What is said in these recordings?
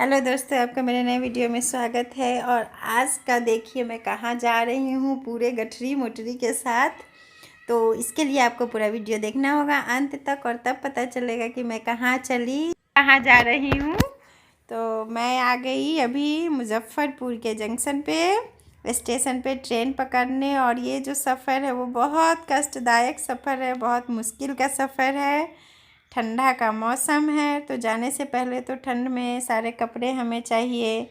Hello दोस्तों, आपका मेरे नए वीडियो में स्वागत है। और आज का देखिए मैं कहाँ जा रही हूँ पूरे गठरी मोटरी के साथ। तो इसके लिए आपको पूरा वीडियो देखना होगा अंत तक, और तब पता चलेगा कि मैं कहाँ चली, कहाँ जा रही हूँ। तो मैं आ गई अभी मुजफ्फरपुर के जंक्शन पे, स्टेशन पे ट्रेन पकड़ने। और ये जो सफ़र है वो बहुत कष्टदायक सफ़र है, बहुत मुश्किल का सफ़र है। ठंडा का मौसम है, तो जाने से पहले तो ठंड में सारे कपड़े हमें चाहिए,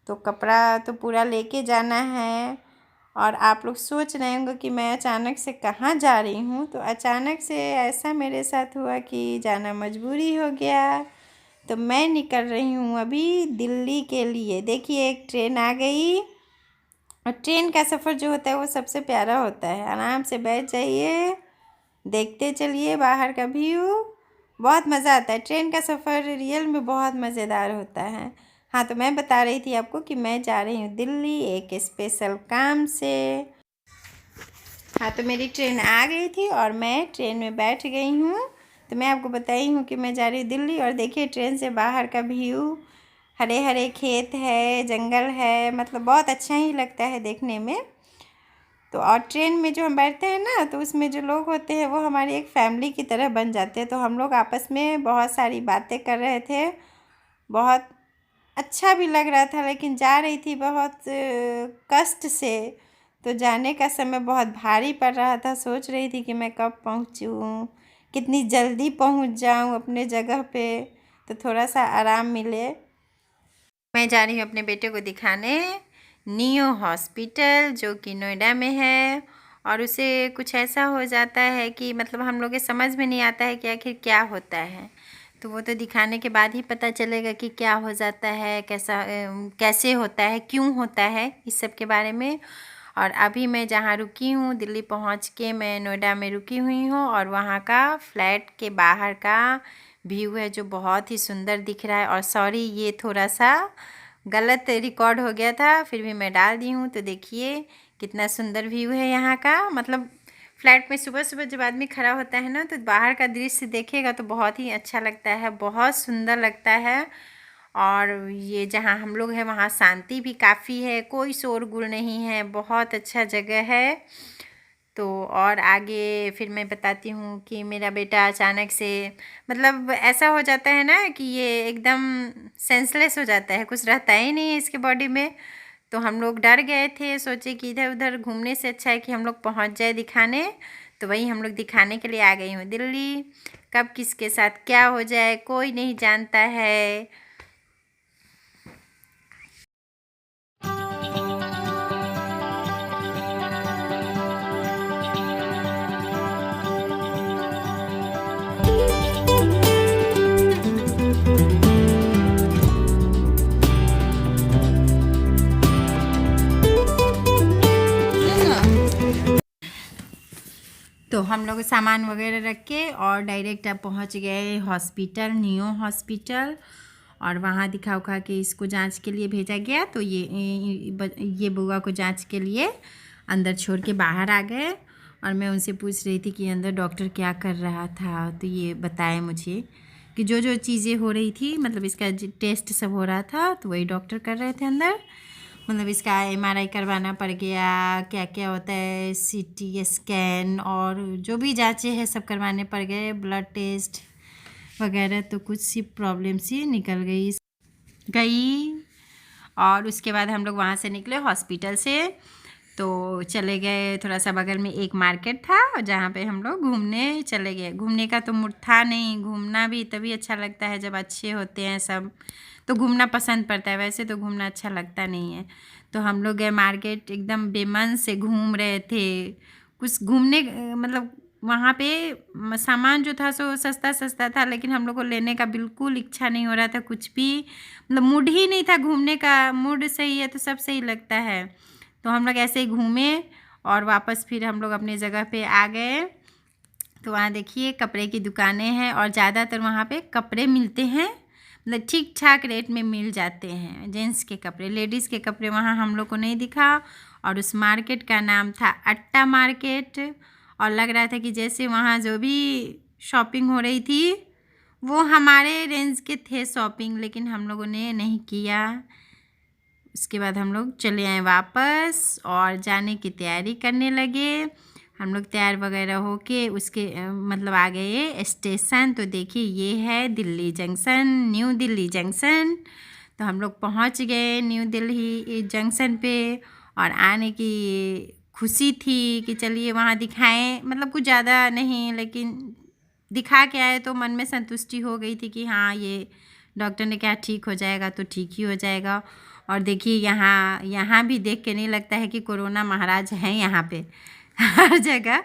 तो कपड़ा तो पूरा लेके जाना है। और आप लोग सोच रहे होंगे कि मैं अचानक से कहाँ जा रही हूँ। तो अचानक से ऐसा मेरे साथ हुआ कि जाना मजबूरी हो गया। तो मैं निकल रही हूँ अभी दिल्ली के लिए। देखिए एक ट्रेन आ गई, और ट्रेन का सफ़र जो होता है वो सबसे प्यारा होता है। आराम से बैठ जाइए, देखते चलिए बाहर का व्यू, बहुत मज़ा आता है। ट्रेन का सफ़र रियल में बहुत मज़ेदार होता है। हाँ, तो मैं बता रही थी आपको कि मैं जा रही हूँ दिल्ली एक स्पेशल काम से। हाँ, तो मेरी ट्रेन आ गई थी और मैं ट्रेन में बैठ गई हूँ। तो मैं आपको बताई हूँ कि मैं जा रही हूँ दिल्ली। और देखिए ट्रेन से बाहर का व्यू, हरे हरे खेत है, जंगल है, मतलब बहुत अच्छा ही लगता है देखने में। तो और ट्रेन में जो हम बैठते हैं ना, तो उसमें जो लोग होते हैं वो हमारी एक फैमिली की तरह बन जाते हैं। तो हम लोग आपस में बहुत सारी बातें कर रहे थे, बहुत अच्छा भी लग रहा था। लेकिन जा रही थी बहुत कष्ट से, तो जाने का समय बहुत भारी पड़ रहा था। सोच रही थी कि मैं कब पहुंचूं, कितनी जल्दी पहुंच जाऊं अपने जगह पे, तो थोड़ा सा आराम मिले। मैं जा रही हूँ अपने बेटे को दिखाने नियो हॉस्पिटल, जो कि नोएडा में है। और उसे कुछ ऐसा हो जाता है कि मतलब हम लोग के समझ में नहीं आता है कि आखिर क्या होता है। तो वो तो दिखाने के बाद ही पता चलेगा कि क्या हो जाता है, कैसे होता है, क्यों होता है, इस सब के बारे में। और अभी मैं जहाँ रुकी हूँ, दिल्ली पहुँच के मैं नोएडा में रुकी हुई हूँ। और वहाँ का फ्लैट के बाहर का व्यू है जो बहुत ही सुंदर दिख रहा है। और सॉरी, ये थोड़ा सा गलत रिकॉर्ड हो गया था, फिर भी मैं डाल दी हूँ। तो देखिए कितना सुंदर व्यू है यहाँ का। मतलब फ्लैट में सुबह सुबह जब आदमी खड़ा होता है ना, तो बाहर का दृश्य देखेगा तो बहुत ही अच्छा लगता है, बहुत सुंदर लगता है। और ये जहाँ हम लोग हैं वहाँ शांति भी काफ़ी है, कोई शोरगुल नहीं है, बहुत अच्छा जगह है। तो और आगे फिर मैं बताती हूँ कि मेरा बेटा अचानक से, मतलब ऐसा हो जाता है ना कि ये एकदम सेंसलेस हो जाता है, कुछ रहता ही नहीं है इसके बॉडी में। तो हम लोग डर गए थे, सोचे कि इधर उधर घूमने से अच्छा है कि हम लोग पहुँच जाए दिखाने। तो वही हम लोग दिखाने के लिए आ गई हूँ दिल्ली। कब किसके साथ क्या हो जाए कोई नहीं जानता है। तो हम लोग सामान वगैरह रख के और डायरेक्ट अब पहुंच गए हॉस्पिटल, नियो हॉस्पिटल। और वहाँ दिखा उखा के इसको जांच के लिए भेजा गया। तो ये बुआ को जांच के लिए अंदर छोड़ के बाहर आ गए। और मैं उनसे पूछ रही थी कि अंदर डॉक्टर क्या कर रहा था। तो ये बताए मुझे कि जो जो चीज़ें हो रही थी, मतलब इसका टेस्ट सब हो रहा था, तो वही डॉक्टर कर रहे थे अंदर। मतलब इसका एमआरआई करवाना पड़ गया, क्या क्या होता है, सीटी स्कैन और जो भी जांचें हैं सब करवाने पड़ गए, ब्लड टेस्ट वगैरह। तो कुछ सी प्रॉब्लम सी निकल गई। और उसके बाद हम लोग वहाँ से निकले हॉस्पिटल से, तो चले गए थोड़ा सा बगल में एक मार्केट था जहाँ पे हम लोग घूमने चले गए। घूमने का तो मूड था नहीं, घूमना भी तभी अच्छा लगता है जब अच्छे होते हैं सब, तो घूमना पसंद पड़ता है, वैसे तो घूमना अच्छा लगता नहीं है। तो हम लोग गए मार्केट, एकदम बेमन से घूम रहे थे। कुछ घूमने मतलब वहाँ पे सामान जो था सो सस्ता सस्ता था, लेकिन हम लोग को लेने का बिल्कुल इच्छा नहीं हो रहा था कुछ भी, मतलब मूड ही नहीं था घूमने का। मूड सही है तो सब सही लगता है। तो हम लोग ऐसे ही घूमे और वापस फिर हम लोग अपनी जगह पे आ गए। तो वहाँ देखिए कपड़े की दुकानें हैं, और ज़्यादातर वहाँ पे कपड़े मिलते हैं, मतलब ठीक ठाक रेट में मिल जाते हैं। जेंट्स के कपड़े, लेडीज़ के कपड़े वहाँ हम लोग को नहीं दिखा। और उस मार्केट का नाम था अट्टा मार्केट। और लग रहा था कि जैसे वहाँ जो भी शॉपिंग हो रही थी वो हमारे रेंज के थे शॉपिंग, लेकिन हम लोगों ने नहीं किया। उसके बाद हम लोग चले आए वापस और जाने की तैयारी करने लगे। हम लोग तैयार वगैरह होके उसके मतलब आ गए स्टेशन। तो देखिए ये है Delhi junction, new Delhi junction. तो हम लोग पहुंच गए न्यू दिल्ली जंक्शन पे और आने की खुशी थी कि चलिए वहाँ दिखाएं, मतलब कुछ ज़्यादा नहीं लेकिन दिखा के आए तो मन में संतुष्टि हो गई थी कि हाँ ये डॉक्टर ने कहा ठीक हो जाएगा तो ठीक ही हो जाएगा। और देखिए यहाँ भी देख के नहीं लगता है कि कोरोना महाराज हैं यहाँ पे। हर जगह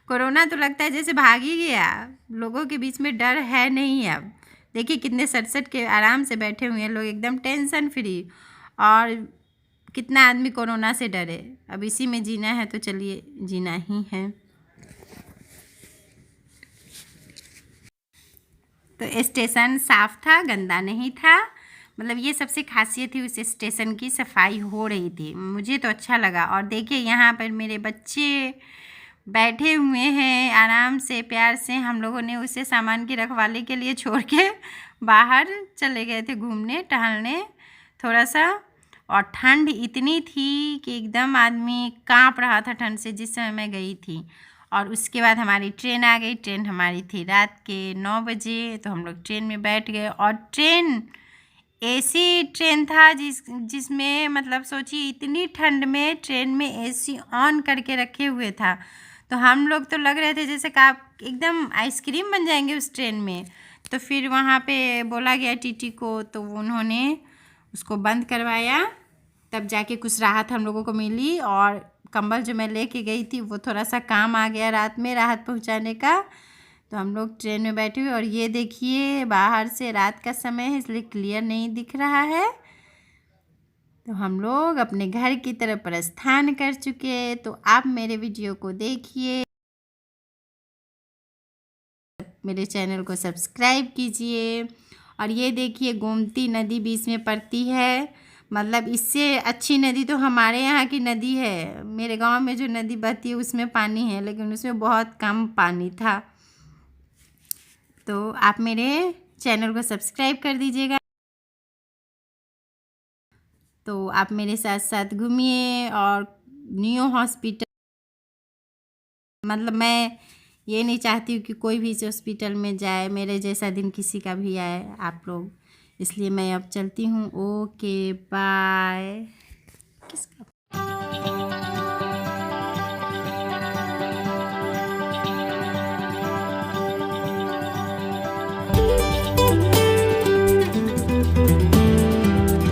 कोरोना तो लगता है जैसे भाग ही गया, लोगों के बीच में डर है नहीं अब। देखिए कितने सट के आराम से बैठे हुए हैं लोग, एकदम टेंशन फ्री। और कितना आदमी कोरोना से डरे। अब इसी में जीना है तो चलिए जीना ही है। तो स्टेशन साफ़ था, गंदा नहीं था। मतलब ये सबसे खासियत थी उस स्टेशन की, सफाई हो रही थी, मुझे तो अच्छा लगा। और देखिए यहाँ पर मेरे बच्चे बैठे हुए हैं आराम से, प्यार से। हम लोगों ने उसे सामान की रखवाली के लिए छोड़ के बाहर चले गए थे घूमने टहलने थोड़ा सा। और ठंड इतनी थी कि एकदम आदमी कांप रहा था ठंड से जिस समय मैं गई थी। और उसके बाद हमारी ट्रेन आ गई। ट्रेन हमारी थी रात के 9 बजे। तो हम लोग ट्रेन में बैठ गए और ट्रेन एसी ट्रेन था जिसमें मतलब सोचिए इतनी ठंड में ट्रेन में एसी ऑन करके रखे हुए था। तो हम लोग तो लग रहे थे जैसे कि आप एकदम आइसक्रीम बन जाएंगे उस ट्रेन में। तो फिर वहाँ पे बोला गया टीटी को, तो उन्होंने उसको बंद करवाया, तब जाके कुछ राहत हम लोगों को मिली। और कंबल जो मैं लेके गई थी वो थोड़ा सा काम आ गया रात में राहत पहुँचाने का। तो हम लोग ट्रेन में बैठे हुए और ये देखिए बाहर से रात का समय है इसलिए क्लियर नहीं दिख रहा है। तो हम लोग अपने घर की तरफ प्रस्थान कर चुके। तो आप मेरे वीडियो को देखिए, मेरे चैनल को सब्सक्राइब कीजिए। और ये देखिए गोमती नदी बीच में पड़ती है, मतलब इससे अच्छी नदी तो हमारे यहाँ की नदी है। मेरे गांव में जो नदी बहती है उसमें पानी है, लेकिन उसमें बहुत कम पानी था। तो आप मेरे चैनल को सब्सक्राइब कर दीजिएगा। तो आप मेरे साथ साथ घूमिए। और न्यू हॉस्पिटल, मतलब मैं ये नहीं चाहती हूँ कि कोई भी इस हॉस्पिटल में जाए, मेरे जैसा दिन किसी का भी आए आप लोग, इसलिए मैं अब चलती हूँ। Okay bye. किसका